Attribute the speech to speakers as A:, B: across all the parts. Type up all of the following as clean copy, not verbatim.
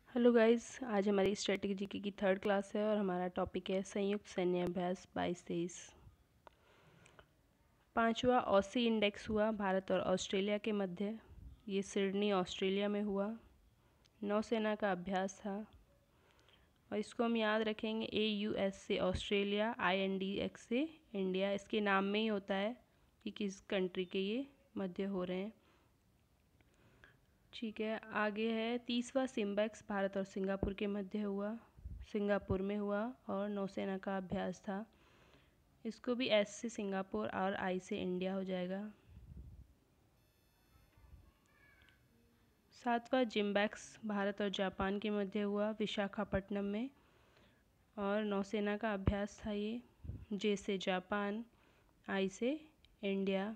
A: Hello guys, आज हमारी strategy GK की थर्ड क्लास है और हमारा टॉपिक है संयुक्त सैन्य अभ्यास 22-23। पांचवा ऑसी इंडेक्स हुआ भारत और ऑस्ट्रेलिया के मध्य। ये सिडनी ऑस्ट्रेलिया में हुआ। नौसेना का अभ्यास था और इसको हम याद रखेंगे AUS से ऑस्ट्रेलिया, INDX से इंडिया। इसके नाम में ही होता है कि किस कंट्री के ये मध्य हो रहे हैं। ठीक है, आगे है तीसवा सिम्बेक्स भारत और सिंगापुर के मध्य हुआ, सिंगापुर में हुआ और नौसेना का अभ्यास था। इसको भी S से सिंगापुर और I से इंडिया हो जाएगा। सातवां जिम्बैक्स भारत और जापान के मध्य हुआ विशाखापट्टनम में और नौसेना का अभ्यास था ये। J से जापान, I से इंडिया।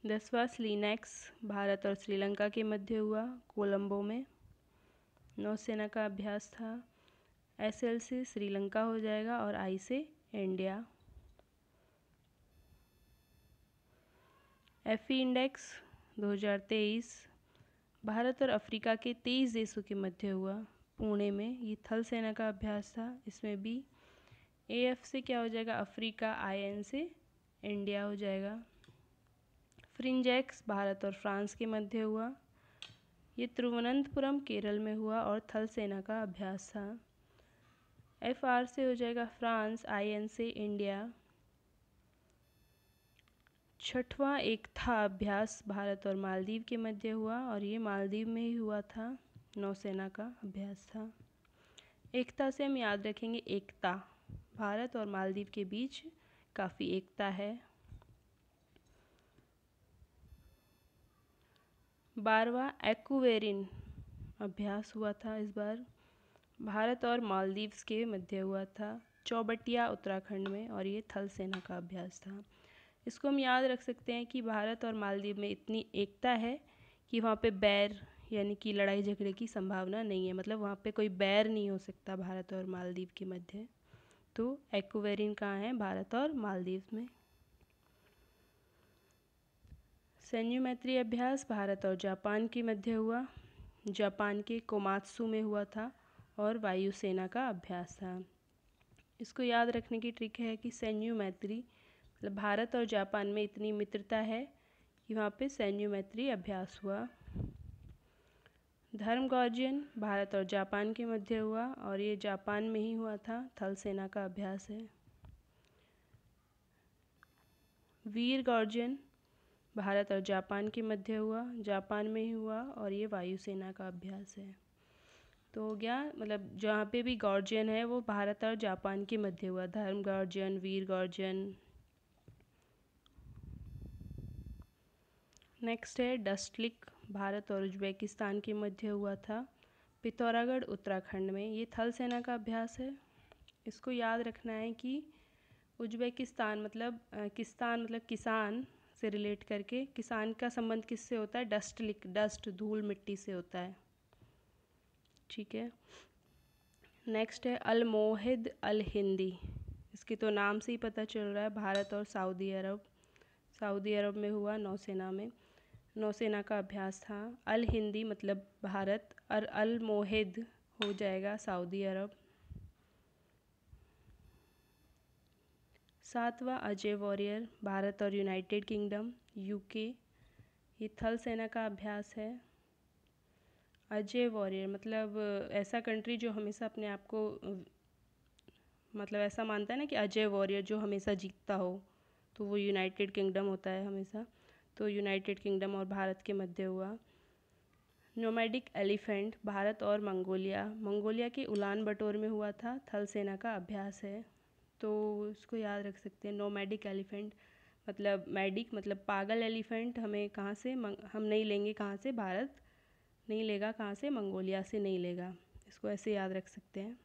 A: 10वां स्लीनेक्स भारत और श्रीलंका के मध्य हुआ कोलंबो में। नौसेना का अभ्यास था। SL से श्रीलंका हो जाएगा और I से इंडिया। FE इंडेक्स 2023 भारत और अफ्रीका के 23 देशों के मध्य हुआ पुणे में। ये थल सेना का अभ्यास था। इसमें भी AF से क्या हो जाएगा अफ्रीका, IN से इंडिया हो जाएगा। फ्रिंजेक्स भारत और फ्रांस के मध्य हुआ। ये तिरुवनंतपुरम केरल में हुआ और थल सेना का अभ्यास था। FR से हो जाएगा फ्रांस, IN से इंडिया। छठवां एकता अभ्यास भारत और मालदीव के मध्य हुआ और ये मालदीव में ही हुआ था। नौसेना का अभ्यास था। एकता से हम याद रखेंगे एकता, भारत और मालदीव के बीच काफ़ी एकता है। 12वां एक्वेरिन अभ्यास हुआ था इस बार, भारत और मालदीव्स के मध्य हुआ था चौबटिया उत्तराखंड में और ये थल सेना का अभ्यास था। इसको हम याद रख सकते हैं कि भारत और मालदीव में इतनी एकता है कि वहाँ पे बैर यानी कि लड़ाई झगड़े की संभावना नहीं है, मतलब वहाँ पे कोई बैर नहीं हो सकता भारत और मालदीव के मध्य। तो एक्वेरिन कहाँ है? भारत और मालदीव में। सैन्य मैत्री अभ्यास भारत और जापान के मध्य हुआ, जापान के कोमात्सु में हुआ था और वायुसेना का अभ्यास था। इसको याद रखने की ट्रिक है कि सैन्य मैत्री मतलब भारत और जापान में इतनी मित्रता है कि वहाँ पे सैन्य मैत्री अभ्यास हुआ। धर्म गॉर्जियन भारत और जापान के मध्य हुआ और ये जापान में ही हुआ था, थल सेना का अभ्यास है। वीर गॉर्जियन भारत और जापान के मध्य हुआ, जापान में ही हुआ और ये वायुसेना का अभ्यास है। तो हो गया, मतलब जहाँ पे भी गॉर्जियन है वो भारत और जापान के मध्य हुआ, धर्म गॉर्जियन, वीर गॉर्जियन। नेक्स्ट है डस्टलिक भारत और उज्बेकिस्तान के मध्य हुआ था पिथौरागढ़ उत्तराखंड में। ये थल सेना का अभ्यास है। इसको याद रखना है कि उज्बेकिस्तान मतलब किस्तान मतलब किसान से रिलेट करके, किसान का संबंध किससे होता है? डस्टलिक, डस्ट धूल मिट्टी से होता है। ठीक है। नेक्स्ट है अल मोहिद अल हिंदी। इसके तो नाम से ही पता चल रहा है भारत और सऊदी अरब, सऊदी अरब में हुआ नौसेना में। नौसेना का अभ्यास था। अल हिंदी मतलब भारत और अल मोहिद हो जाएगा सऊदी अरब। 7वां अजय वॉरियर भारत और यूनाइटेड किंगडम UK। ये थल सेना का अभ्यास है। अजय वॉरियर मतलब ऐसा कंट्री जो हमेशा अपने आप को मतलब ऐसा मानता है ना कि अजय वॉरियर जो हमेशा जीतता हो, तो वो यूनाइटेड किंगडम होता है हमेशा। तो यूनाइटेड किंगडम और भारत के मध्य हुआ। नोमैडिक एलिफेंट भारत और मंगोलिया, मंगोलिया के उलान बटोर में हुआ था, थल सेना का अभ्यास है। तो इसको याद रख सकते हैं। नोमैडिक एलिफेंट मतलब मैडिक मतलब पागल एलिफेंट हमें कहाँ से हम नहीं लेंगे, कहाँ से? भारत नहीं लेगा, कहाँ से? मंगोलिया से नहीं लेगा। इसको ऐसे याद रख सकते हैं।